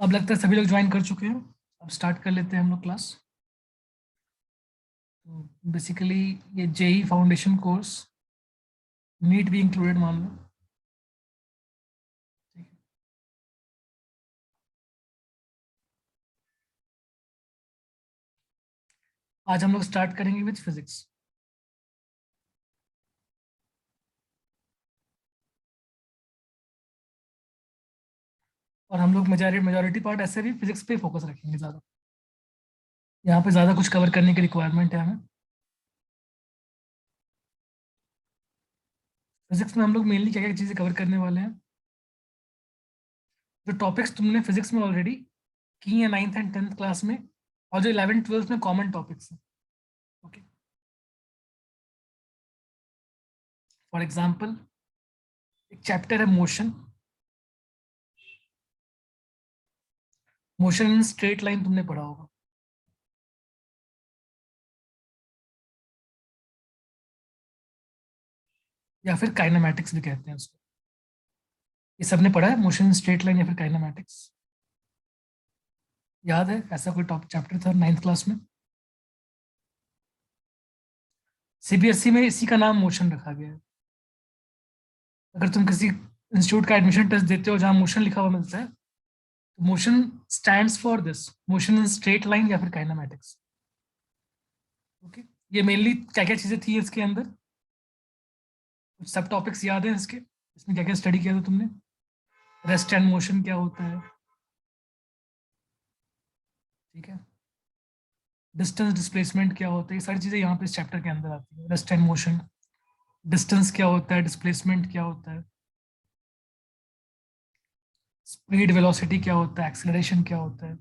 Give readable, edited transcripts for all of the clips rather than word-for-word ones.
अब लगता है सभी लोग ज्वाइन कर चुके हैं। अब स्टार्ट कर लेते हैं हम लोग क्लास। तो बेसिकली ये जेई फाउंडेशन कोर्स, नीट भी इंक्लूडेड मान लो। ठीक है। आज हम लोग स्टार्ट करेंगे विद फिजिक्स। और हम लोग मेजोरिटी पार्ट ऐसे भी फिजिक्स पे फोकस रखेंगे ज़्यादा। यहाँ पे ज़्यादा कुछ कवर करने की रिक्वायरमेंट है हमें। फिजिक्स में हम लोग मेनली क्या क्या चीज़ें कवर करने वाले हैं, जो टॉपिक्स तुमने फिजिक्स में ऑलरेडी की है 9th एंड 10th क्लास में, और जो 11th 12th में कॉमन टॉपिक्स हैं। ओके, फॉर एग्जाम्पल एक चैप्टर है motion. Motion in straight line तुमने पढ़ा होगा, या फिर काइनेमैटिक्स भी कहते हैं उसको। ये सबने पढ़ा है, मोशन इन स्ट्रेट लाइन या फिर काइनेमैटिक्स। याद है ऐसा कोई टॉप चैप्टर था 9th क्लास में? सीबीएसई में इसी का नाम मोशन रखा गया है। अगर तुम किसी इंस्टीट्यूट का एडमिशन टेस्ट देते हो जहां मोशन लिखा हुआ मिलता है, तो motion stands for this, motion in straight line या फिर काइनेमैटिक्स। ओके, ये मेनली क्या क्या चीजें थी इसके अंदर, कुछ सब टॉपिक्स याद है इसके, इसमें क्या क्या स्टडी किया था तुमने? रेस्ट एंड मोशन क्या होता है, ठीक है। डिस्टेंस डिस्प्लेसमेंट क्या होता है, ये सारी चीजें यहाँ पे इस चैप्टर के अंदर आती है। रेस्ट एंड मोशन, डिस्टेंस क्या होता है, डिस्प्लेसमेंट क्या होता है, स्पीड वेलोसिटी क्या होता है, एक्सेलरेशन क्या होता है।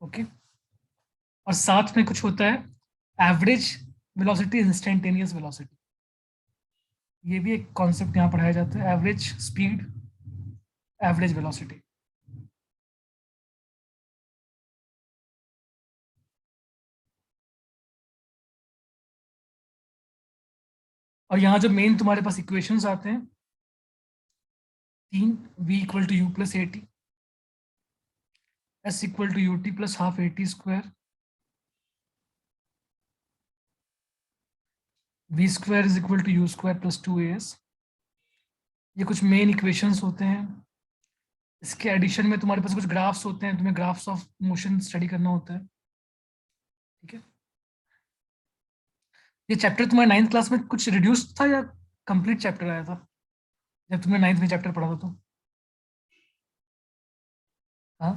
ओके, और साथ में कुछ होता है एवरेज वेलोसिटी, इंस्टेंटेनियस वेलोसिटी। ये भी एक कॉन्सेप्ट यहाँ पढ़ाया जाता है, एवरेज स्पीड, एवरेज वेलोसिटी। और यहाँ जो मेन तुम्हारे पास इक्वेशंस आते हैं तीन, v equal to U plus A T, S equal to U T plus half A T square, V square is equal to U square plus two A S. ये कुछ main equations होते हैं। इसके addition में तुम्हारे पास कुछ graphs होते हैं, तुम्हें ग्राफ्स ऑफ मोशन स्टडी करना होता है, ठीक है। ये चैप्टर तुम्हारे 9th क्लास में कुछ रिड्यूस था या कंप्लीट चैप्टर आया था जब तुमने 9th में चैप्टर पढ़ा था तो? हाँ,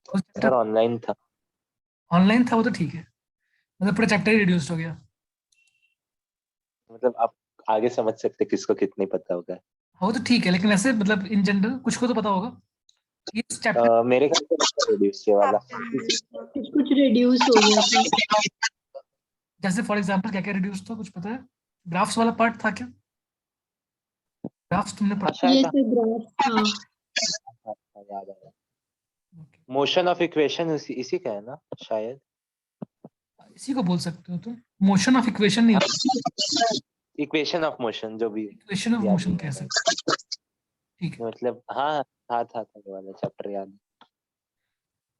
उस चैप्टर सर ऑनलाइन था। ऑनलाइन था वो तो ठीक है, मतलब पूरा चैप्टर ही रिड्यूस्ड हो गया। मतलब आप आगे समझ सकते किसको कितनी पता होगा। वो तो ठीक है, लेकिन ऐसे मतलब इन जनरल कुछ को तो पता होगा ये चैप्टर। मेरे ख्याल से रिड्यूस ये वाला। कुछ कुछ रिड्यूस हो गया था। जैसे फॉर एग्जांपल क्या क्या रिड्यूस था, कुछ पता है? ग्राफ्स वाला पार्ट था क्या? ग्राफ्स तुमने हाँ पढ़ा? शायद ये था। सब ग्राफ था। हाँ, याद आया। Okay. मोशन ऑफ इक्वेशन इसी का है ना शायद। इसी को बोल सकते हो तुम, मोशन ऑफ इक्वेशन नहीं, इक्वेशन ऑफ मोशन जो भी। इक्वेशन ऑफ याद मोशन नहीं कह आ रहा सकते हो। ठीक है, मतलब हाँ था ये वाला चैप्टर याद है।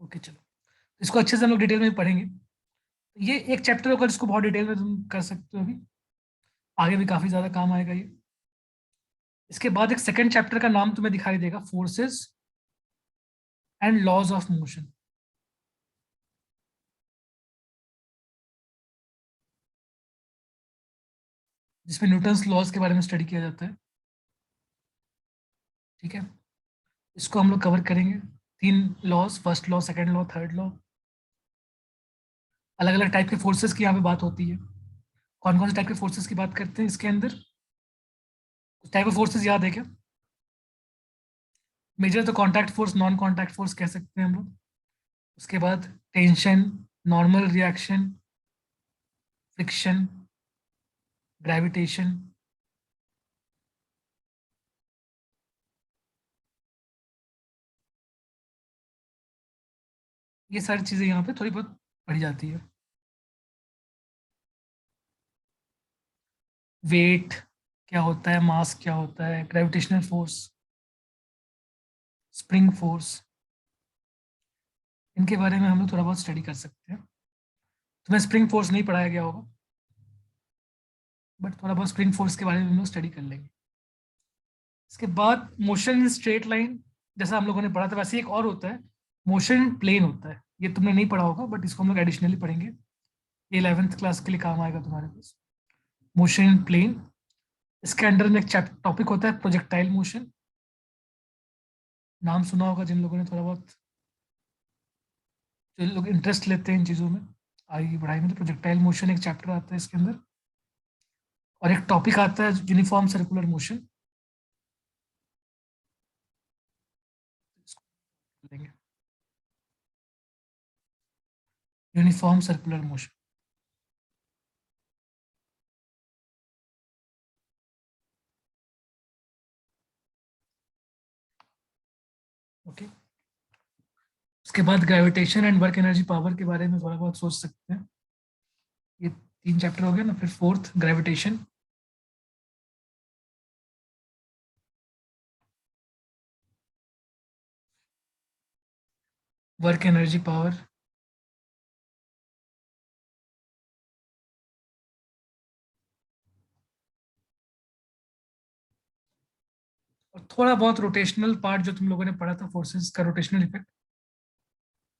ओके चलो, इसको अच्छे से हम लोग डिटेल में पढ़ेंगे। ये एक चैप्टर होगा जिसको बहुत डिटेल में तुम कर सकते हो अभी, आगे भी काफी ज्यादा काम आएगा ये। इसके बाद एक सेकंड चैप्टर का नाम तुम्हें दिखाई देगा, forces and laws of motion. जिसमें न्यूटन्स लॉज के बारे में स्टडी किया जाता है, ठीक है। इसको हम लोग कवर करेंगे, तीन laws, first law, second law, third law. अलग अलग टाइप के फोर्सेस की यहाँ पे बात होती है। कौन कौन से टाइप के फोर्सेस की बात करते हैं इसके अंदर? कुछ टाइप ऑफ फोर्सेस याद है क्या? मेजर तो contact force, non contact force कह सकते हैं हम लोग। उसके बाद tension, normal reaction, friction, gravitation. ये सारी चीजें यहाँ पे थोड़ी बहुत पढ़ी जाती है। वेट क्या होता है, मास क्या होता है, ग्रेविटेशनल फोर्स, स्प्रिंग फोर्स, इनके बारे में हम लोग थोड़ा बहुत स्टडी कर सकते हैं। तुम्हें स्प्रिंग फोर्स नहीं पढ़ाया गया होगा, बट थोड़ा बहुत स्प्रिंग फोर्स के बारे में हम लोग स्टडी कर लेंगे। इसके बाद मोशन इन स्ट्रेट लाइन, जैसा हम लोगों ने पढ़ा था वैसे ही एक और होता है, मोशन प्लेन होता है। ये तुमने नहीं पढ़ा होगा, बट इसको हम लोग एडिशनली पढ़ेंगे। ये 11th क्लास के लिए काम आएगा तुम्हारे पास, मोशन इन प्लेन। इसके अंडर में एक टॉपिक होता है प्रोजेक्टाइल मोशन, नाम सुना होगा जिन लोगों ने थोड़ा बहुत, जो लोग इंटरेस्ट लेते हैं इन चीज़ों में आगे की पढ़ाई में, तो प्रोजेक्टाइल मोशन एक चैप्टर आता है इसके अंदर। और एक टॉपिक आता है uniform circular motion, uniform circular motion. Okay, उसके बाद gravitation and work energy power के बारे में थोड़ा बहुत सोच सकते हैं। ये 3 चैप्टर हो गए ना। फिर 4th gravitation, work energy power, और थोड़ा बहुत रोटेशनल पार्ट जो तुम लोगों ने पढ़ा था, फोर्सेस का रोटेशनल इफेक्ट,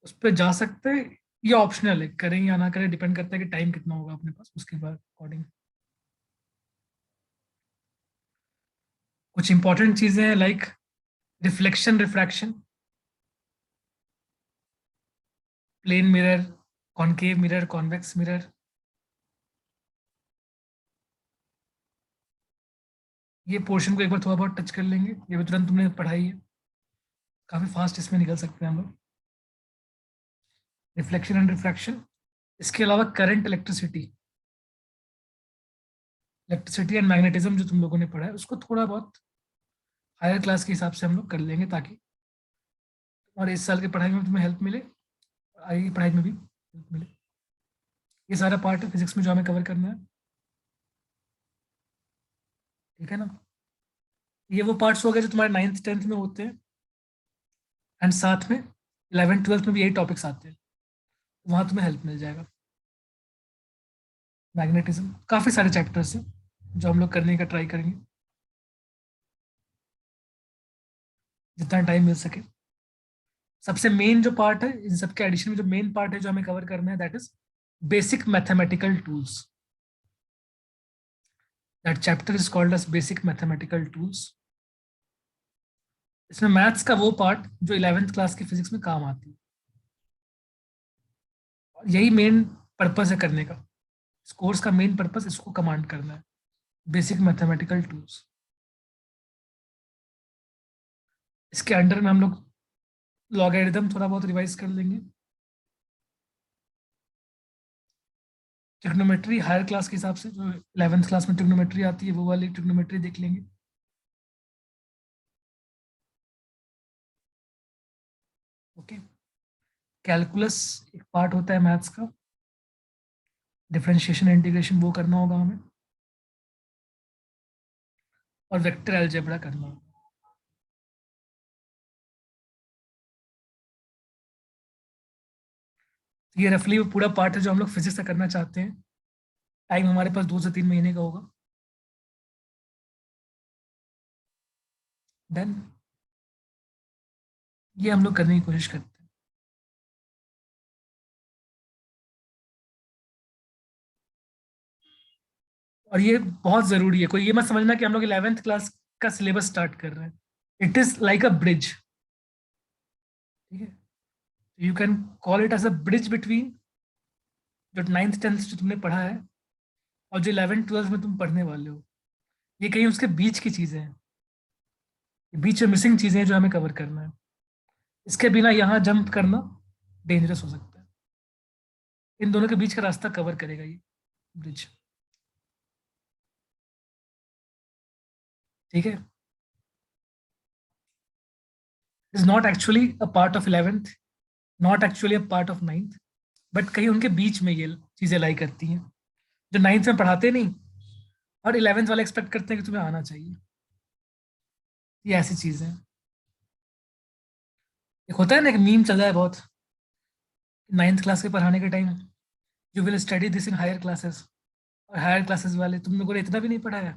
उस पर जा सकते हैं। ये ऑप्शनल है, करें या ना करें, डिपेंड करता है कि टाइम कितना होगा अपने पास, उसके बाद अकॉर्डिंग। कुछ इंपॉर्टेंट चीजें हैं like reflection, refraction, plane mirror, concave mirror, convex mirror, ये पोर्शन को एक बार थोड़ा बहुत टच कर लेंगे। ये भी तुरंत तुमने पढ़ाई है, काफी फास्ट इसमें निकल सकते हैं हम लोग। रिफ्लेक्शन एंड रिफ्रैक्शन, इसके अलावा current, electricity, electricity and magnetism जो तुम लोगों ने पढ़ा है, उसको थोड़ा बहुत हायर क्लास के हिसाब से हम लोग कर लेंगे, ताकि तुम्हारे इस साल की पढ़ाई में तुम्हें हेल्प मिले, और आगे की पढ़ाई में भी हेल्प मिले। ये सारा पार्ट है फिजिक्स में जो हमें कवर करना है, ठीक है ना। ये वो पार्ट्स हो गए जो तुम्हारे 9th 10th में होते हैं, एंड साथ में 11th 12th में भी यही टॉपिक्स आते हैं, वहां तुम्हें हेल्प मिल जाएगा। मैग्नेटिज्म, काफी सारे चैप्टर्स हैं जो हम लोग करने का ट्राई करेंगे जितना टाइम मिल सके। सबसे मेन जो पार्ट है इन सबके एडिशन में, जो मेन पार्ट है जो हमें कवर करना है, that is basic mathematical tools. That chapter is called as basic mathematical tools. इसमें मैथ्स का वो पार्ट जो 11th क्लास की फिजिक्स में काम आती है, और यही मेन पर्पस है करने का। इस कोर्स का मेन पर्पस इसको कमांड करना है, बेसिक मैथमेटिकल टूल्स। इसके अंडर में हम लोग लॉगरिथम थोड़ा बहुत रिवाइज कर लेंगे। ट्रिग्नोमेट्री हायर क्लास के हिसाब से, जो 11th क्लास में ट्रिग्नोमेट्री आती है, वो वाली ट्रिग्नोमेट्री देख लेंगे। ओके, कैलकुलस एक पार्ट होता है मैथ्स का, डिफरेंशिएशन इंटीग्रेशन वो करना होगा हमें, और वेक्टर अलजेब्रा करना होगा। ये रफली वो पूरा पार्ट है जो हम लोग फिजिक्स का करना चाहते हैं। टाइम हमारे पास 2 से 3 महीने का होगा। देन ये हम लोग करने की कोशिश करते हैं। और ये बहुत जरूरी है, कोई ये मत समझना कि हम लोग 11th क्लास का सिलेबस स्टार्ट कर रहे हैं। It is like a bridge, ठीक है। You can call it as a bridge between जो 9th 10th जो तुमने पढ़ा है और जो 11th 12th में तुम पढ़ने वाले हो। ये कहीं उसके बीच की चीजें हैं, बीच में मिसिंग चीजें हैं जो हमें कवर करना है। इसके बिना यहाँ जंप करना डेंजरस हो सकता है। इन दोनों के बीच का रास्ता कवर करेगा ये ब्रिज, ठीक है। Is not actually a part of 11th, not actually a part of 9th, but कहीं उनके बीच में ये चीजें लाई करती हैं, जो 9th में पढ़ाते नहीं और 11th वाले एक्सपेक्ट करते हैं कि तुम्हें आना चाहिए। ये ऐसी चीज है। एक होता है ना, एक मीम चल रहा है बहुत, 9th क्लास के पढ़ाने के time, you will study this in higher classes, और हायर क्लासेस वाले तुमने को इतना भी नहीं पढ़ाया,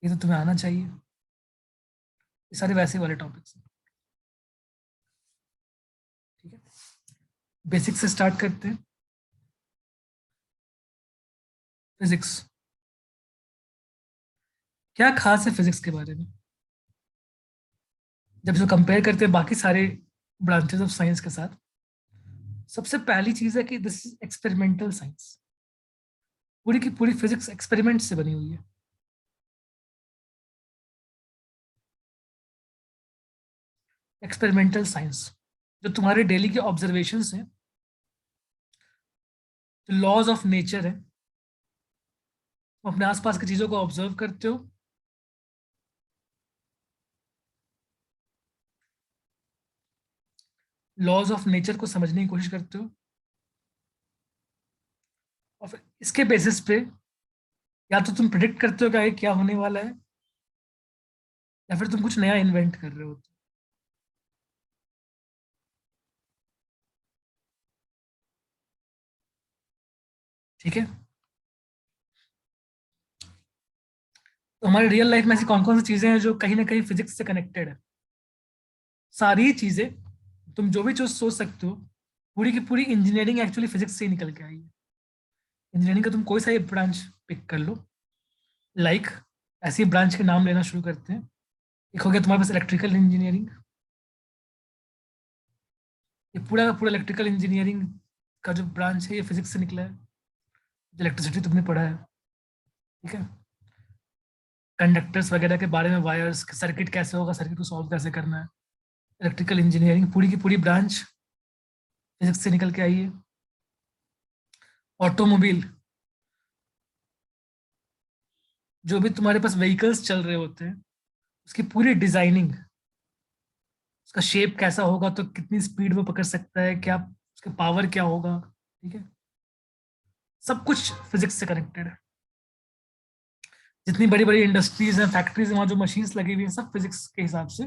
ये तो तुम्हें आना चाहिए। ये सारे वैसे वाले टॉपिक्स हैं। ठीक है, बेसिक से स्टार्ट करते हैं। फिजिक्स, क्या खास है फिजिक्स के बारे में? जब इसको कंपेयर करते हैं बाकी सारे ब्रांचेस ऑफ साइंस के साथ, सबसे पहली चीज है कि दिस इज एक्सपेरिमेंटल साइंस। पूरी की पूरी फिजिक्स एक्सपेरिमेंट से बनी हुई है। एक्सपेरिमेंटल साइंस, जो तुम्हारे डेली के ऑब्जर्वेशंस हैं, जो लॉज ऑफ नेचर है, तुम अपने आसपास की चीजों को ऑब्जर्व करते हो, लॉज ऑफ नेचर को समझने की कोशिश करते हो, और फिर इसके बेसिस पे या तो तुम प्रिडिक्ट करते हो कि आगे क्या होने वाला है, या फिर तुम कुछ नया इन्वेंट कर रहे हो। ठीक है, तो हमारी रियल लाइफ में ऐसी कौन कौन सी चीजें हैं जो कहीं ना कहीं फिजिक्स से कनेक्टेड है? सारी चीजें, तुम जो भी चीज सोच सकते हो, पूरी की पूरी इंजीनियरिंग एक्चुअली फिजिक्स से ही निकल के आई है। इंजीनियरिंग का तुम कोई सा ब्रांच पिक कर लो, लाइक ऐसी ब्रांच के नाम लेना शुरू करते हैं। एक हो गया तुम्हारे पास इलेक्ट्रिकल इंजीनियरिंग, ये पूरा का पूरा इलेक्ट्रिकल इंजीनियरिंग का जो ब्रांच है ये फिजिक्स से निकला है। इलेक्ट्रिसिटी तुमने पढ़ा है, ठीक है, कंडक्टर्स वगैरह के बारे में, वायर्स, सर्किट कैसे होगा, सर्किट को सॉल्व कैसे करना है। इलेक्ट्रिकल इंजीनियरिंग पूरी की पूरी ब्रांच फिजिक्स से निकल के आई है। ऑटोमोबाइल, जो भी तुम्हारे पास व्हीकल्स चल रहे होते हैं, उसकी पूरी डिजाइनिंग, उसका शेप कैसा होगा, तो कितनी स्पीड वो पकड़ सकता है, क्या उसका पावर क्या होगा, ठीक है, सब कुछ फिजिक्स से कनेक्टेड है। जितनी बड़ी बड़ी इंडस्ट्रीज हैं, फैक्ट्रीज हैं, वहाँ जो मशीन्स लगी हुई हैं, सब फिजिक्स के हिसाब से,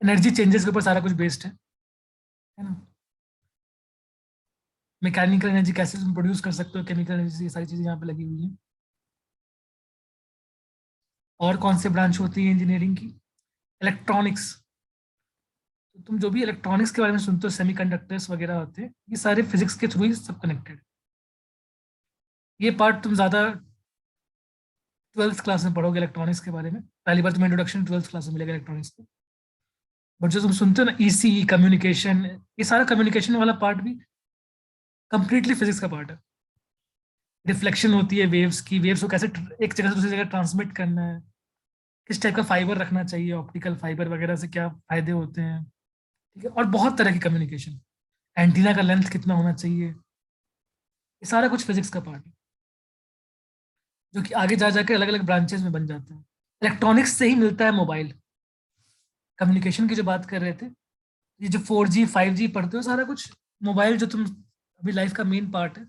एनर्जी चेंजेस के ऊपर सारा कुछ बेस्ड है ना। मैकेनिकल एनर्जी कैसे तुम प्रोड्यूस कर सकते हो, केमिकल एनर्जी, ये सारी चीजें यहाँ पे लगी हुई हैं। और कौन से ब्रांच होती है इंजीनियरिंग की? इलेक्ट्रॉनिक्स, तो तुम जो भी इलेक्ट्रॉनिक्स के बारे में सुनते हो, सेमीकंडक्टर्स वगैरह होते हैं, ये सारे फिजिक्स के थ्रू ही सब कनेक्टेड। ये पार्ट तुम ज्यादा 12th क्लास में पढ़ोगे इलेक्ट्रॉनिक्स के बारे में, पहली बार तुम्हें इंट्रोडक्शन 12th क्लास में मिलेगा इलेक्ट्रॉनिक्स को। बट जो तुम सुनते हो ना, ईसी, कम्युनिकेशन, ये सारा कम्युनिकेशन वाला पार्ट भी कंप्लीटली फिजिक्स का पार्ट है। रिफ्लेक्शन होती है वेव्स की, वेव्स को कैसे एक जगह से दूसरी जगह ट्रांसमिट करना है, किस टाइप का फाइबर रखना चाहिए, ऑप्टिकल फाइबर वगैरह से क्या फायदे होते हैं, ठीक है, और बहुत तरह की कम्युनिकेशन, एंटीना का लेंथ कितना होना चाहिए, ये सारा कुछ फिजिक्स का पार्ट है, जो कि आगे जा जाकर अलग अलग ब्रांचेस में बन जाता है। इलेक्ट्रॉनिक्स से ही मिलता है मोबाइल। कम्युनिकेशन की जो बात कर रहे थे, ये जो 4G 5G पढ़ते हो, सारा कुछ मोबाइल, जो तुम अभी लाइफ का मेन पार्ट है,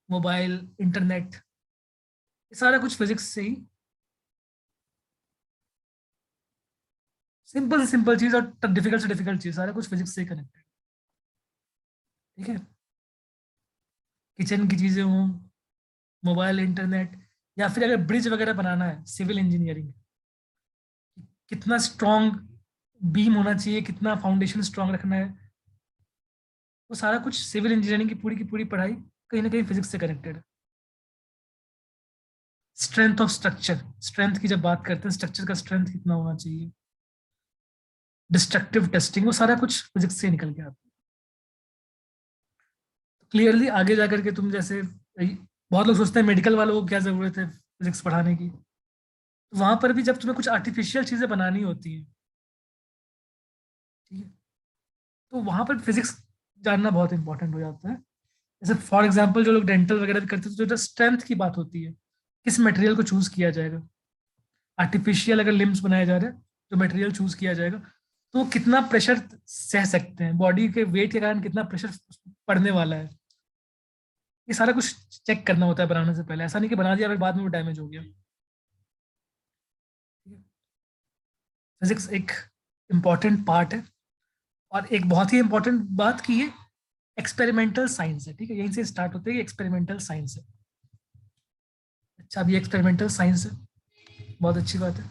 मोबाइल, इंटरनेट, ये सारा कुछ फिजिक्स से ही, सिंपल से सिंपल चीज और डिफिकल्ट से डिफिकल्ट चीज, सारा कुछ फिजिक्स से ही कनेक्टेड। ठीक है, किचन की चीजें हों, मोबाइल, इंटरनेट, या फिर अगर ब्रिज वगैरह बनाना है, सिविल इंजीनियरिंग, कितना स्ट्रॉन्ग बीम होना चाहिए, कितना फाउंडेशन स्ट्रॉन्ग रखना है, वो सारा कुछ सिविल इंजीनियरिंग की पूरी पढ़ाई कहीं ना कहीं फिजिक्स से कनेक्टेड है। स्ट्रेंथ ऑफ स्ट्रक्चर, स्ट्रेंथ की जब बात करते हैं, स्ट्रक्चर का स्ट्रेंथ कितना होना चाहिए, डिस्ट्रक्टिव टेस्टिंग, वो सारा कुछ फिजिक्स से निकल के आता है। क्लियरली आगे जाकर के तुम जैसे, बहुत लोग सोचते हैं मेडिकल वालों को क्या जरूरत है फिजिक्स पढ़ाने की, तो वहां पर भी जब तुम्हें कुछ आर्टिफिशियल चीजें बनानी होती हैं, ठीक है, तो वहां पर फिजिक्स जानना बहुत इंपॉर्टेंट हो जाता है। जैसे फॉर एग्जाम्पल जो लोग डेंटल वगैरह भी करते हैं, तो जो स्ट्रेंथ की बात होती है, किस मटेरियल को चूज किया जाएगा, आर्टिफिशियल अगर लिम्स बनाए जा रहे हैं, जो मटेरियल चूज किया जाएगा, तो वो कितना प्रेशर सह सकते हैं, बॉडी के वेट के कारण कितना प्रेशर पड़ने वाला है, ये सारा कुछ चेक करना होता है बनाने से पहले, ऐसा नहीं कि बना दिया और बाद में वो डैमेज हो गया। फिजिक्स एक इम्पॉर्टेंट पार्ट है, और एक बहुत ही इम्पोर्टेंट बात की ये एक्सपेरिमेंटल साइंस है, ठीक है, यहीं से स्टार्ट होते है, एक्सपेरिमेंटल साइंस है। अच्छा, अभी एक्सपेरिमेंटल साइंस है, बहुत अच्छी बात है।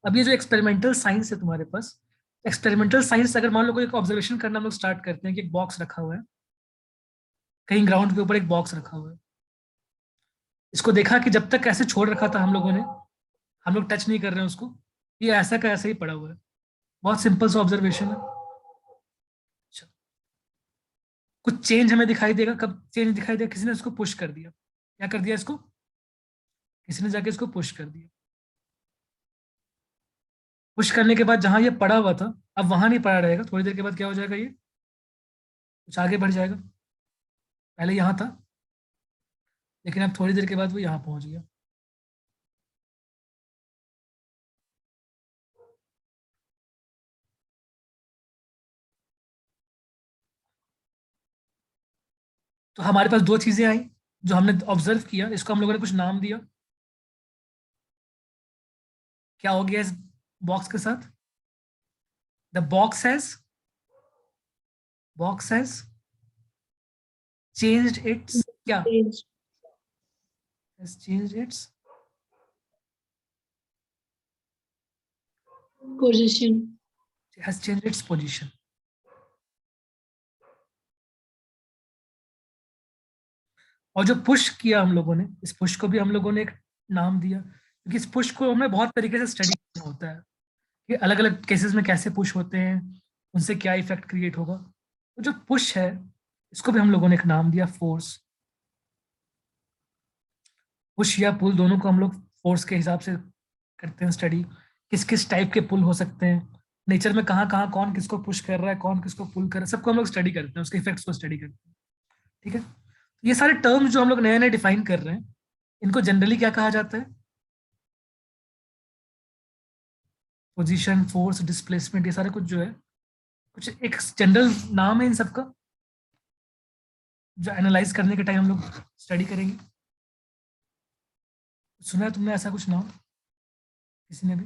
अब ये जो एक्सपेरिमेंटल साइंस है तुम्हारे पास, एक्सपेरिमेंटल साइंस, अगर मान लो कोई एक ऑब्जर्वेशन करना हम लोग स्टार्ट करते हैं कि एक बॉक्स रखा हुआ है, कहीं ग्राउंड के ऊपर एक बॉक्स रखा हुआ है, इसको देखा कि जब तक ऐसे छोड़ रखा था हम लोगों ने, हम लोग टच नहीं कर रहे हैं उसको, ये ऐसा का ऐसा ही पड़ा हुआ है। बहुत सिंपल सा ऑब्जर्वेशन है। अच्छा, कुछ चेंज हमें दिखाई देगा, कब चेंज दिखाई देगा? किसी ने इसको पुश कर दिया। क्या कर दिया इसको? किसी ने जाके इसको पुश कर दिया। पुश करने के बाद जहां ये पड़ा हुआ था, अब वहां नहीं पड़ा रहेगा, थोड़ी देर के बाद क्या हो जाएगा, ये कुछ आगे बढ़ जाएगा। पहले यहां था, लेकिन अब थोड़ी देर के बाद वो यहां पहुंच गया। तो हमारे पास दो चीजें आई जो हमने ऑब्जर्व किया, इसको हम लोगों ने कुछ नाम दिया। क्या हो गया इस बॉक्स के साथ? The box has changed its क्या? Has changed its position. Has changed its position. और जो पुश किया हम लोगों ने, इस पुश को भी हम लोगों ने एक नाम दिया, क्योंकि इस पुश को हमें बहुत तरीके से स्टडी करना होता है कि अलग अलग केसेस में कैसे पुश होते हैं, उनसे क्या इफेक्ट क्रिएट होगा। तो जो पुश है, इसको भी हम लोगों ने एक नाम दिया, फोर्स। पुश या पुल दोनों को हम लोग फोर्स के हिसाब से करते हैं स्टडी। किस किस टाइप के पुल हो सकते हैं, नेचर में कहाँ कहाँ कौन किसको पुश कर रहा है, कौन किसको पुल कर रहा है, सबको हम लोग स्टडी करते हैं, उसके इफेक्ट्स को स्टडी करते हैं। ठीक है, ये सारे टर्म्स जो हम लोग नए नए डिफाइन कर रहे हैं, इनको जनरली क्या कहा जाता है? पोजीशन, फोर्स, डिस्प्लेसमेंट, ये सारे कुछ जो है, कुछ एक जनरल नाम है इन सबका, जो एनालाइज करने के टाइम हम लोग स्टडी करेंगे। सुना है तुमने ऐसा कुछ नाम किसी ने भी?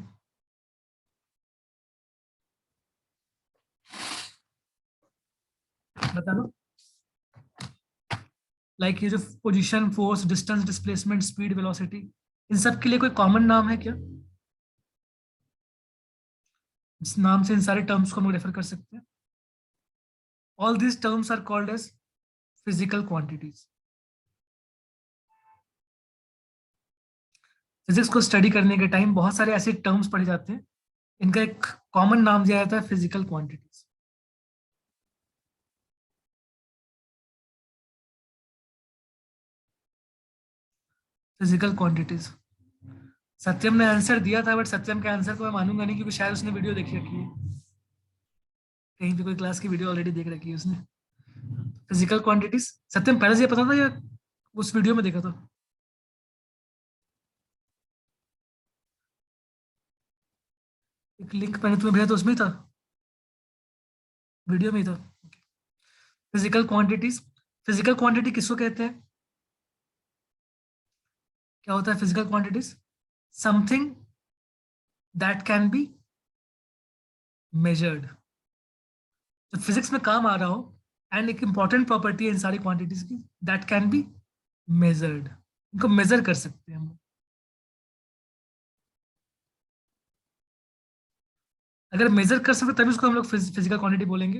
बता दो। लाइक ये जो position, force, distance, displacement, speed, velocity, इन सब के लिए कोई कॉमन नाम है क्या? इस नाम से इन सारे टर्म्स को हम रेफर कर सकते हैं। All these terms are called as physical quantities. Physics को स्टडी करने के टाइम बहुत सारे ऐसे टर्म्स पढ़े जाते हैं, इनका एक कॉमन नाम दिया जाता है physical quantities. Physical quantities. Satyam ने आंसर दिया था, बट सत्यम के आंसर को मैं मानूंगा नहीं, क्योंकि शायद उसने वीडियो देखी रखी है, कहीं पे कोई क्लास की वीडियो ऑलरेडी देख रखी है उसने। फिजिकल क्वांटिटीज सत्यम पहले से ये पता था या उस वीडियो में देखा था? एक लिंक मैंने तुम्हें भेजा था, उसमें ही था, वीडियो में ही था। Physical quantities. फिजिकल क्वांटिटी किसको कहते हैं? क्या होता है physical quantities? Something that can be measured, जो फिजिक्स में काम आ रहा हो, एंड एक इंपॉर्टेंट प्रॉपर्टी है इन सारी क्वांटिटीज की, दैट कैन बी मेजर्ड। इनको मेजर कर सकते हैं हम लोग। अगर मेजर कर सकते तभी उसको हम लोग फिजिकल क्वांटिटी बोलेंगे,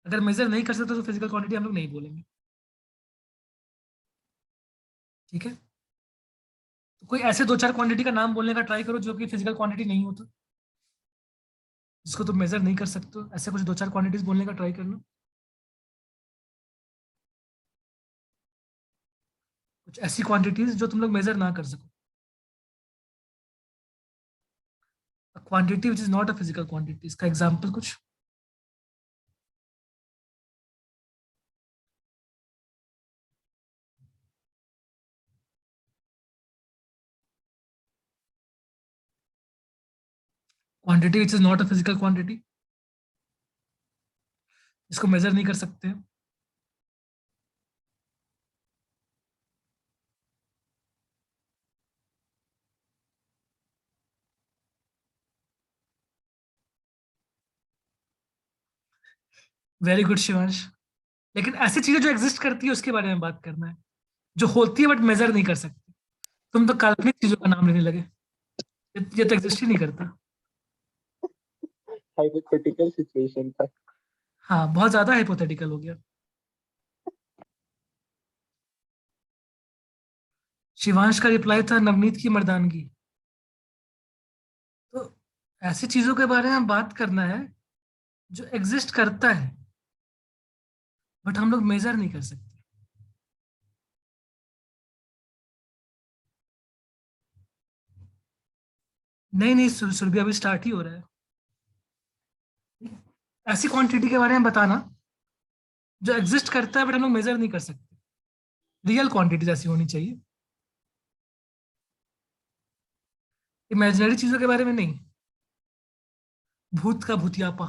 अगर मेजर नहीं कर सकते तो फिजिकल क्वांटिटी हम लोग नहीं बोलेंगे। ठीक है, तो कोई ऐसे दो चार क्वांटिटी का नाम बोलने का ट्राई करो जो कि फिजिकल क्वांटिटी नहीं होता, जिसको तुम मेजर नहीं कर सकते हो, ऐसे कुछ दो चार क्वांटिटीज बोलने का ट्राई करना। कुछ ऐसी क्वांटिटीज जो तुम लोग मेजर ना कर सको। Quantity which is not a physical quantity, इसका एग्जाम्पल कुछ? Quantity which is not a physical quantity, इसको मेजर नहीं कर सकते हैं। Very good Shivansh. लेकिन ऐसी चीजें जो एग्जिस्ट करती है उसके बारे में बात करना है, जो होती है बट मेजर नहीं कर सकती। तुम तो काल्पनिक चीजों का नाम लेने लगे, ये तो एग्जिस्ट ही नहीं करता। हाइपोथेटिकल सिचुएशन था। हाँ, बहुत ज्यादा हाइपोथेटिकल हो गया। शिवांश का रिप्लाई था नवनीत की मर्दानगी। तो ऐसी चीजों के बारे में बात करना है जो एग्जिस्ट करता है बट हम लोग मेजर नहीं कर सकते। नहीं नहीं, सुरभि अभी स्टार्ट ही हो रहा है। ऐसी क्वांटिटी के बारे में बताना जो एग्जिस्ट करता है बट हम लोग मेजर नहीं कर सकते। रियल क्वांटिटी ऐसी होनी चाहिए, इमेजिनरी चीजों के बारे में नहीं। भूत का भूतियापा,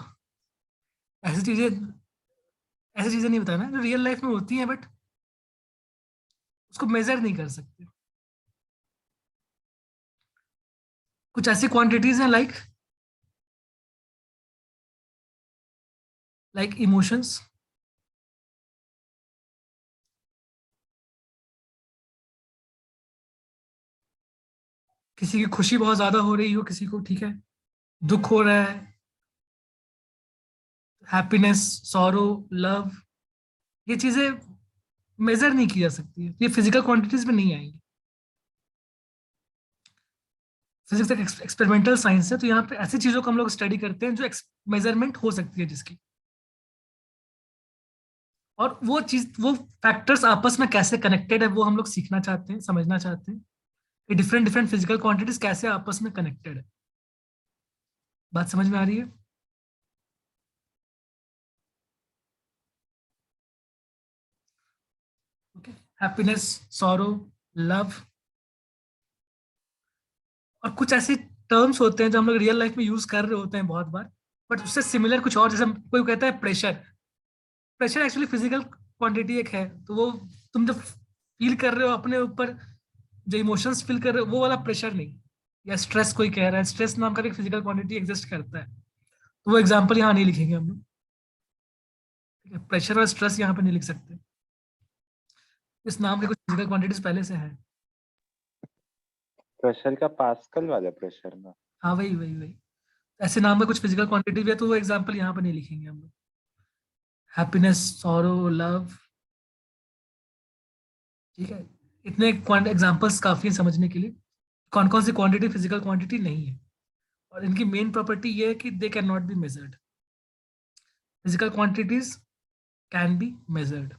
ऐसी चीजें, ऐसी चीजें नहीं बताना जो रियल लाइफ में होती हैं बट उसको मेजर नहीं कर सकते। कुछ ऐसी क्वांटिटीज हैं लाइक इमोशंस। किसी की खुशी बहुत ज्यादा हो रही हो, किसी को ठीक है दुख हो रहा है, हैप्पीनेस, सॉरो, लव, ये चीजें मेजर नहीं की जा सकती है, ये फिजिकल क्वांटिटीज में नहीं आएंगी। फिजिक्स एक एक्सपेरिमेंटल साइंस है, तो यहाँ पे ऐसी चीजों को हम लोग स्टडी करते हैं जो मेजरमेंट हो सकती है जिसकी। और वो चीज, वो फैक्टर्स आपस में कैसे कनेक्टेड है वो हम लोग सीखना चाहते हैं, समझना चाहते हैं कि डिफरेंट डिफरेंट फिजिकल क्वांटिटीज कैसे आपस में कनेक्टेड है। बात समझ में आ रही है? ओके, हैप्पीनेस, सॉरो, लव, और कुछ ऐसे टर्म्स होते हैं जो हम लोग रियल लाइफ में यूज कर रहे होते हैं बहुत बार, बट उससे सिमिलर कुछ और, जैसे कोई कहता है pressure. Pressure actually physical quantity एक है, तो वो तुम जब फील कर रहे हो अपने ऊपर, जो इमोशंस फील कर रहे हो वो वाला प्रेशर नहीं। या स्ट्रेस कोई कह रहा है, स्ट्रेस नाम का एक फिजिकल क्वांटिटी एग्जिस्ट करता है, तो वो एग्जाम्पल यहाँ नहीं लिखेंगे हम लोग। ठीक है, प्रेशर और स्ट्रेस यहाँ पे नहीं लिख सकते, इस नाम के कुछ फिजिकल क्वांटिटीज पहले से है। प्रेशर का पास्कल वाला प्रेशर ना। हाँ, वही वही वही। ऐसे नाम में कुछ फिजिकल क्वांटिटी भी है, तो वो एग्जाम्पल यहाँ पे नहीं लिखेंगे हम लोग। हैप्पीनेस, सॉरो, लव, ठीक है। इतने एग्जाम्पल्स काफी हैं समझने के लिए कौन कौन सी क्वांटिटी फिजिकल क्वांटिटी नहीं है, और इनकी मेन प्रॉपर्टी ये है कि they can not be measured. Physical quantities can be measured.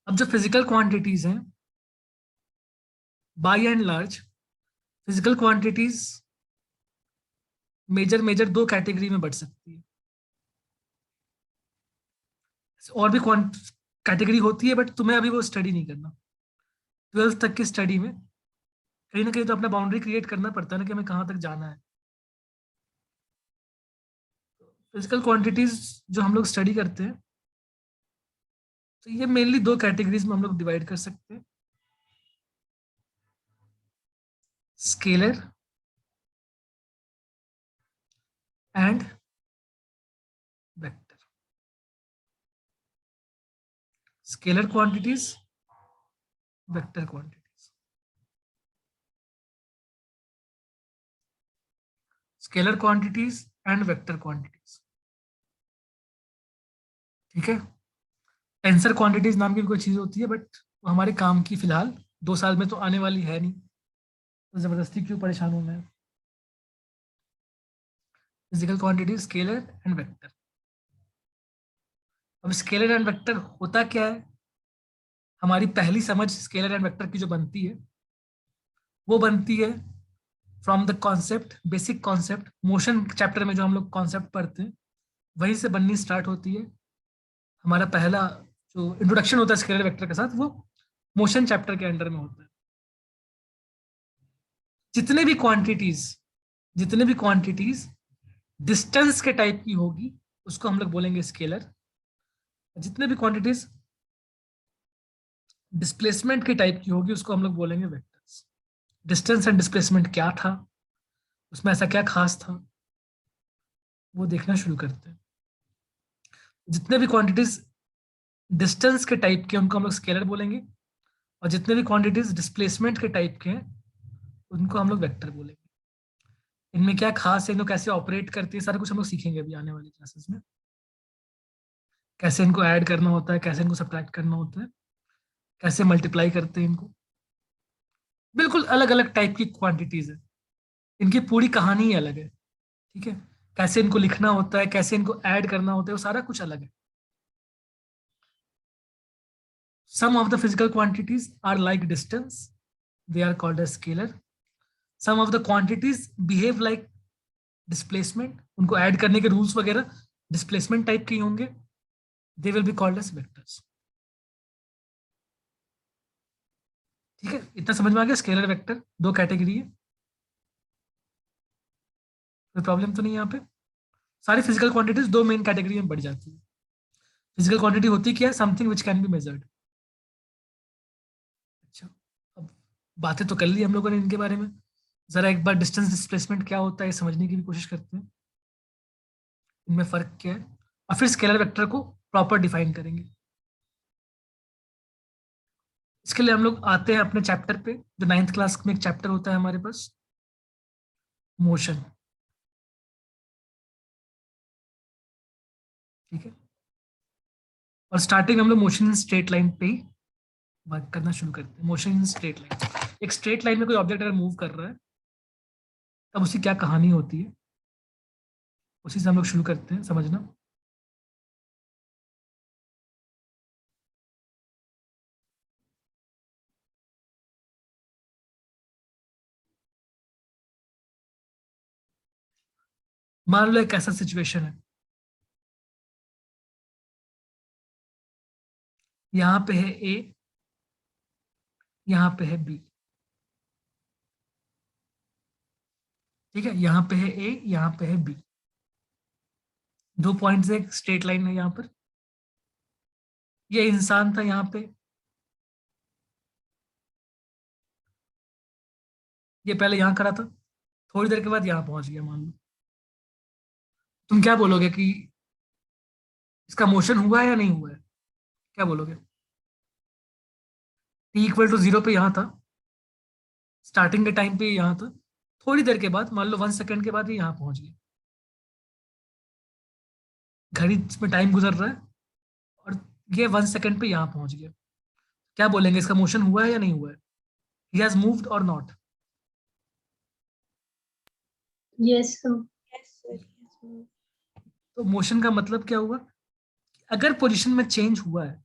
अब जो फिजिकल क्वांटिटीज हैं, by and large physical quantities measure measure दो कैटेगरी में बढ़ सकती है। और भी कैटेगरी होती है बट तुम्हें अभी वो स्टडी नहीं करना। 12th तक की स्टडी में कहीं ना कहीं तो अपना बाउंड्री क्रिएट करना पड़ता है ना कि हमें कहाँ तक जाना है। फिजिकल क्वांटिटीज जो हम लोग स्टडी करते हैं, तो ये मेनली दो कैटेगरीज में हम लोग डिवाइड कर सकते हैं। Scalar and vector. Scalar quantities, vector quantities. Scalar quantities and vector quantities, ठीक है। टेंसर क्वांटिटीज नाम की भी कोई चीज होती है बट वो हमारे काम की फिलहाल 2 साल में तो आने वाली है नहीं, तो जबरदस्ती क्यों परेशान होना है। Physical quantity, scalar and vector. अब स्केलर एंड वेक्टर होता क्या है? हमारी पहली समझ स्केलर एंड वेक्टर की जो बनती है, वो बनती है from the concept, basic concept. Motion chapter में जो हम लोग कॉन्सेप्ट पढ़ते हैं वहीं से बननी स्टार्ट होती है। हमारा पहला जो इंट्रोडक्शन होता है स्केलर वेक्टर के साथ, वो मोशन चैप्टर के अंडर में होता है। जितने भी क्वांटिटीज, जितने भी क्वांटिटीज डिस्टेंस के टाइप की होगी उसको हम लोग बोलेंगे स्केलर। जितने भी क्वांटिटीज डिस्प्लेसमेंट के टाइप की होगी उसको हम लोग बोलेंगे वेक्टर्स। डिस्टेंस एंड डिस्प्लेसमेंट क्या था, उसमें ऐसा क्या खास था, वो देखना शुरू करते हैं। जितने भी क्वांटिटीज डिस्टेंस के टाइप के उनको हम लोग स्केलर बोलेंगे, और जितने भी क्वांटिटीज डिस्प्लेसमेंट के टाइप के हैं उनको हम लोग वेक्टर बोलेंगे। इनमें क्या खास है, इनको कैसे ऑपरेट करती है, सारा कुछ हम लोग सीखेंगे अभी आने वाली क्लासेस में। कैसे इनको ऐड करना होता है, कैसे इनको सब्ट्रैक्ट करना होता है, कैसे मल्टीप्लाई करते हैं इनको। बिल्कुल अलग अलग टाइप की क्वांटिटीज है, इनकी पूरी कहानी ही अलग है। ठीक है, कैसे इनको लिखना होता है, कैसे इनको ऐड करना होता है, वो सारा कुछ अलग है। Some of the physical quantities are like distance, they are called as scalar. Some of the quantities behave like displacement, उनको ऐड करने के रूल्स वगैरह डिस्प्लेसमेंट टाइप के ही होंगे, they will be called as vectors. ठीक है, इतना समझ में आ गया। स्केलर वेक्टर दो कैटेगरी है, कोई प्रॉब्लम तो नहीं यहाँ पे। सारी फिजिकल क्वांटिटीज दो मेन कैटेगरी में बढ़ जाती है। फिजिकल क्वांटिटी होती क्या है, something which can be measured. अच्छा, अब बातें तो कर ली हम लोगों ने इनके बारे में, जरा एक बार डिस्टेंस डिस्प्लेसमेंट क्या होता है समझने की भी कोशिश करते हैं, इनमें फर्क क्या है, और फिर स्केलर वेक्टर को प्रॉपर डिफाइन करेंगे। इसके लिए हम लोग आते हैं अपने चैप्टर पे, जो 9th क्लास में एक चैप्टर होता है हमारे पास, मोशन। ठीक है, और स्टार्टिंग हम लोग मोशन इन स्ट्रेट लाइन पे ही बात करना शुरू करते हैं। मोशन इन स्ट्रेट लाइन, एक स्ट्रेट लाइन में कोई ऑब्जेक्ट अगर मूव कर रहा है तब उसकी क्या कहानी होती है, उसी से हम लोग शुरू करते हैं समझना। मान लो एक ऐसा सिचुएशन है, यहाँ पे है ए, यहाँ पे है बी। ठीक है, यहाँ पे है ए, यहाँ पे है बी, दो पॉइंट्स है, एक स्ट्रेट लाइन है यहाँ पर। ये इंसान था यहाँ पे, ये पहले यहाँ खड़ा था, थोड़ी देर के बाद यहाँ पहुंच गया मान लो। तुम क्या बोलोगे कि इसका मोशन हुआ है या नहीं हुआ है, क्या बोलोगे? टी इक्वल टू 0 पे यहाँ था, स्टार्टिंग के टाइम पे यहाँ था, थोड़ी देर के बाद मान लो 1 सेकंड के बाद ये यहाँ पहुंच गया। घड़ी में टाइम गुजर रहा है और ये 1 सेकंड पे यहाँ पहुंच गया। क्या बोलेंगे, इसका मोशन हुआ है या नहीं हुआ है? ही हैज मूव्ड और नॉट? Yes, sir. तो मोशन का मतलब क्या हुआ, अगर पोजीशन में चेंज हुआ है,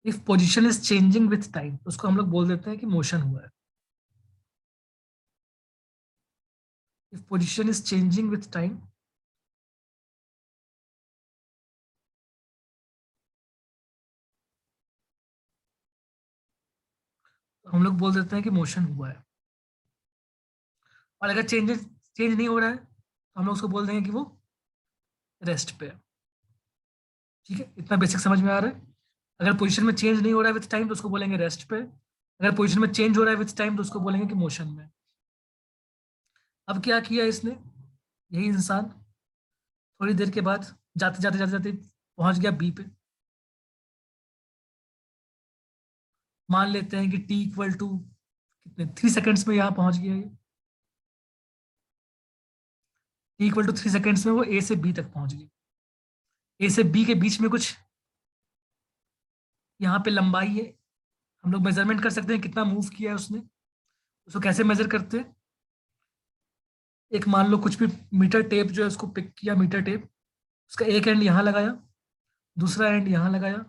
if position is changing with time, उसको हम लोग बोल देते हैं कि मोशन हुआ है। If position is changing with time, तो हम लोग बोल देते हैं कि मोशन हुआ है। और अगर चेंज नहीं हो रहा है तो हम लोग उसको बोल देंगे कि वो रेस्ट पे है। ठीक है, इतना बेसिक समझ में आ रहा है। अगर पोजीशन में चेंज नहीं हो रहा है विथ टाइम तो उसको बोलेंगे रेस्ट पे, अगर पोजीशन में चेंज हो रहा है विथ टाइम तो उसको बोलेंगे कि मोशन में। अब क्या किया इसने, यही इंसान थोड़ी देर के बाद जाते जाते जाते जाते पहुंच गया बी पे। मान लेते हैं कि टी इक्वल टू कितने 3 सेकेंड्स में यहाँ पहुंच गया ये। टी इक्वल टू 3 सेकेंड्स में वो ए से बी तक पहुंच गया। ए से बी के बीच में कुछ यहाँ पे लंबाई है, हम लोग मेजरमेंट कर सकते हैं कितना मूव किया है उसने। उसको कैसे मेजर करते हैं, एक मान लो कुछ भी मीटर टेप जो है उसको पिक किया, मीटर टेप, उसका एक एंड यहाँ लगाया, दूसरा एंड यहाँ लगाया,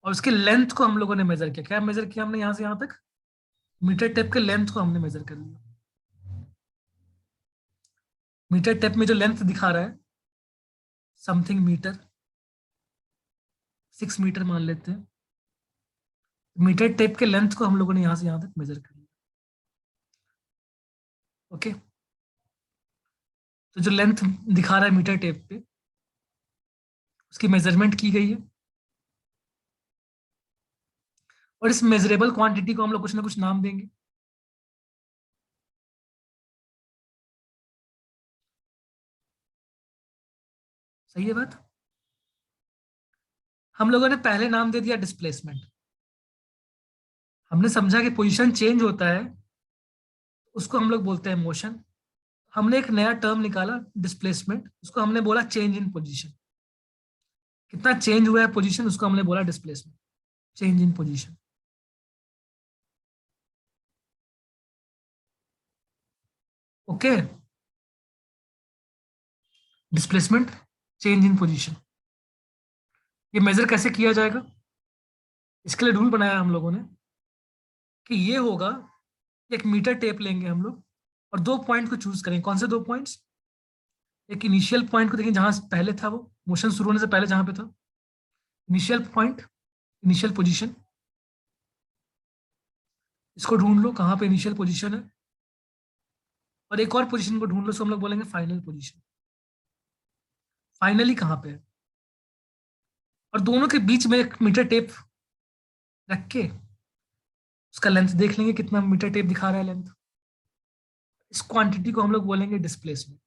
और उसके लेंथ को हम लोगों ने मेजर किया। क्या मेजर किया हमने यहाँ से यहाँ तक, मीटर टेप के लेंथ को हमने मेजर कर लिया। मीटर टेप में जो लेंथ दिखा रहा है समथिंग मीटर, 6 मीटर मान लेते हैं। मीटर टेप के लेंथ को हम लोगों ने यहाँ से यहाँ तक मेजर कर लिया। ओके, तो जो लेंथ दिखा रहा है मीटर टेप पे, उसकी मेजरमेंट की गई है, और इस मेजरेबल क्वांटिटी को हम लोग कुछ ना कुछ नाम देंगे। सही है बात? हम लोगों ने पहले नाम दे दिया डिस्प्लेसमेंट। हमने समझा कि पोजीशन चेंज होता है, उसको हम लोग बोलते हैं मोशन। हमने एक नया टर्म निकाला डिस्प्लेसमेंट, उसको हमने बोला चेंज इन पोजीशन। कितना चेंज हुआ है पोजीशन, उसको हमने बोला displacement, change in position. Okay, displacement, change in position. ये मेजर कैसे किया जाएगा? इसके लिए रूल बनाया हम लोगों ने कि ये होगा, एक मीटर टेप लेंगे हम लोग और दो पॉइंट को चूज करेंगे। कौन से दो पॉइंट्स? एक इनिशियल पॉइंट को देखिए जहां पहले था, वो मोशन शुरू होने से पहले जहां पे था, इनिशियल पॉइंट, इनिशियल पोजीशन। इसको ढूंढ लो कहां पे इनिशियल पोजीशन है, और एक और पोजीशन को ढूंढ लो, सो हम लोग बोलेंगे फाइनल पोजीशन। फाइनली कहां पे है, और दोनों के बीच में एक मीटर टेप रख के उसका लेंथ देख लेंगे, कितना मीटर टेप दिखा रहा है लेंथ। इस क्वांटिटी को हम लोग बोलेंगे डिस्प्लेसमेंट,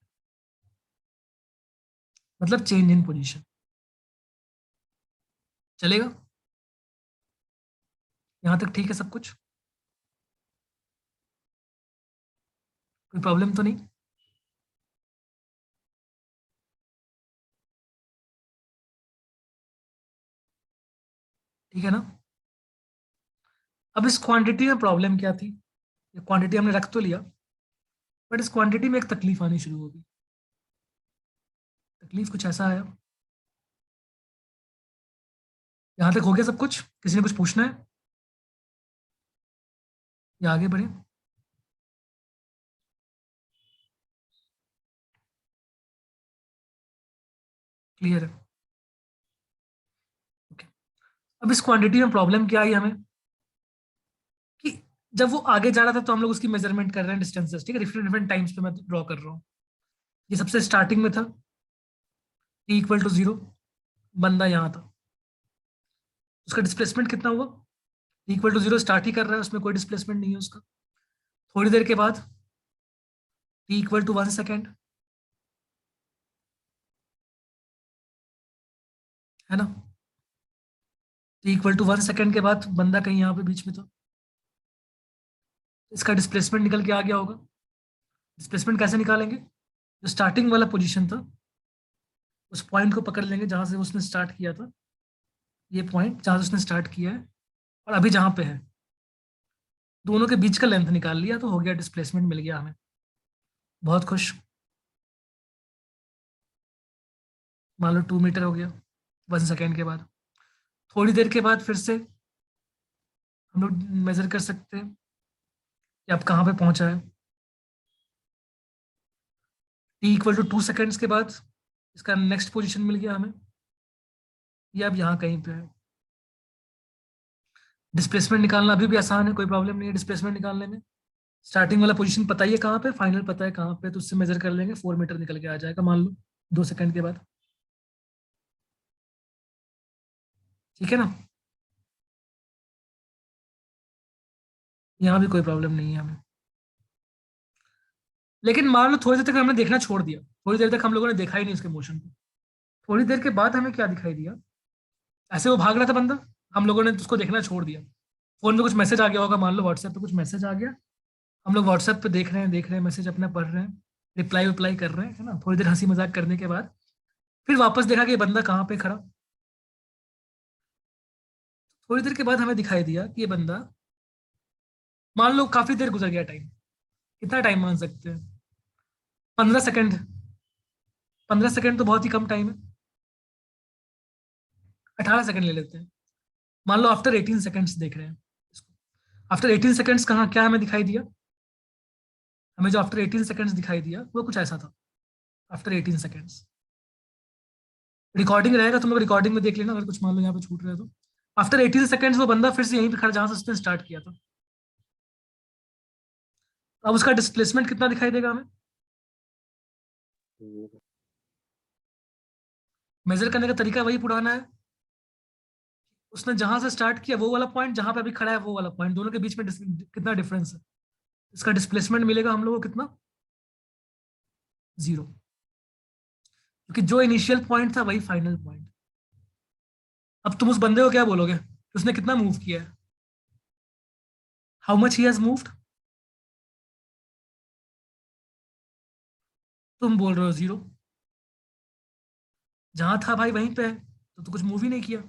मतलब चेंज इन पोजीशन। चलेगा? यहां तक ठीक है सब कुछ? कोई प्रॉब्लम तो नहीं? ठीक है ना? अब इस क्वांटिटी में प्रॉब्लम क्या थी? ये क्वांटिटी हमने रख तो लिया, बट इस क्वांटिटी में एक तकलीफ आनी शुरू होगी। तकलीफ कुछ ऐसा है, यहां तक हो गया सब कुछ? किसी ने कुछ पूछना है या आगे बढ़े? क्लियर है? ओके। अब इस क्वांटिटी में प्रॉब्लम क्या आई हमें कि जब वो आगे जा रहा था तो हम लोग उसकी मेजरमेंट कर रहे हैं डिस्टेंसेस, ठीक है, डिफरेंट डिफरेंट टाइम्स पे मैं ड्रॉ कर रहा हूँ। ये सबसे स्टार्टिंग में था, t इक्वल टू 0, बंदा यहाँ था, उसका डिस्प्लेसमेंट कितना हुआ? t इक्वल टू 0 स्टार्ट ही कर रहा है, उसमें कोई डिस्प्लेसमेंट नहीं है उसका। थोड़ी देर के बाद t इक्वल टू 1 सेकेंड, है ना? t इक्वल टू 1 सेकेंड के बाद बंदा कहीं यहाँ पे बीच में था, इसका डिस्प्लेसमेंट निकल के आ गया होगा। डिस्प्लेसमेंट कैसे निकालेंगे? जो स्टार्टिंग वाला पोजीशन था, उस पॉइंट को पकड़ लेंगे जहां से उसने स्टार्ट किया था, ये पॉइंट जहां से उसने स्टार्ट किया है और अभी जहां पे है, दोनों के बीच का लेंथ निकाल लिया तो हो गया, डिस्प्लेसमेंट मिल गया हमें। बहुत खुश। मान लो 2 मीटर हो गया 1 सेकेंड के बाद। थोड़ी देर के बाद फिर से हम लोग मेजर कर सकते हैं कि अब कहाँ पे पहुंचा है। t इक्वल टू 2 सेकेंड्स के बाद इसका नेक्स्ट पोजीशन मिल गया हमें, ये अब यहाँ कहीं पे है। डिस्प्लेसमेंट निकालना अभी भी आसान है, कोई प्रॉब्लम नहीं है डिस्प्लेसमेंट निकालने में। स्टार्टिंग वाला पोजीशन पता ही है कहाँ पे, फाइनल पता है कहाँ पे, तो उससे मेजर कर लेंगे, 4 मीटर निकल के आ जाएगा मान लो 2 सेकेंड के बाद। ठीक है ना? यहाँ भी कोई प्रॉब्लम नहीं है हमें। लेकिन मान लो थोड़ी देर तक हमने देखना छोड़ दिया, थोड़ी देर तक हम लोगों ने देखा ही नहीं उसके मोशन को। थोड़ी देर के बाद हमें क्या दिखाई दिया? ऐसे वो भाग रहा था बंदा, हम लोगों ने उसको देखना छोड़ दिया। फोन में कुछ मैसेज आ गया होगा, मान लो व्हाट्सएप पे कुछ मैसेज आ गया, हम लोग व्हाट्सएप पे देख रहे हैं मैसेज अपना पढ़ रहे हैं, रिप्लाई विप्लाई कर रहे हैं, है ना? थोड़ी देर हंसी मजाक करने के बाद फिर वापस देखा कि ये बंदा कहाँ पे खड़ा। थोड़ी देर के बाद हमें दिखाई दिया कि ये बंदा, मान लो काफी देर गुजर गया टाइम, कितना टाइम मान सकते हैं? 15 सेकेंड। 15 सेकेंड तो बहुत ही कम टाइम है, 18 सेकेंड ले लेते हैं। मान लो आफ्टर 18 सेकेंड्स देख रहे हैं इसको। आफ्टर 18 सेकेंड्स कहाँ क्या हमें दिखाई दिया? हमें जो आफ्टर 18 सेकेंड्स दिखाई दिया वो कुछ ऐसा था। आफ्टर 18 सेकेंड्स, रिकॉर्डिंग रहेगा, तुम लोग रिकॉर्डिंग में देख लेना अगर कुछ मान लो यहाँ पे छूट रहे हो तो। आफ्टर 18 सेकेंड्स वो बंदा फिर से यहीं पे खड़ा जहां से उसने स्टार्ट किया था। अब उसका डिस्प्लेसमेंट कितना दिखाई देगा हमें? मेजर करने का तरीका वही पुराना है, उसने जहां से स्टार्ट किया वो वाला पॉइंट, जहां पे अभी खड़ा है वो वाला पॉइंट, दोनों के बीच में कितना डिफरेंस है, इसका डिस्प्लेसमेंट मिलेगा हम लोग को कितना? 0, क्योंकि जो इनिशियल पॉइंट था वही फाइनल पॉइंट। अब तुम उस बंदे को क्या बोलोगे कि उसने कितना मूव किया है? How much he has moved? तुम बोल रहे हो 0। जहां था भाई वहीं पे है, तो कुछ मूव ही नहीं किया।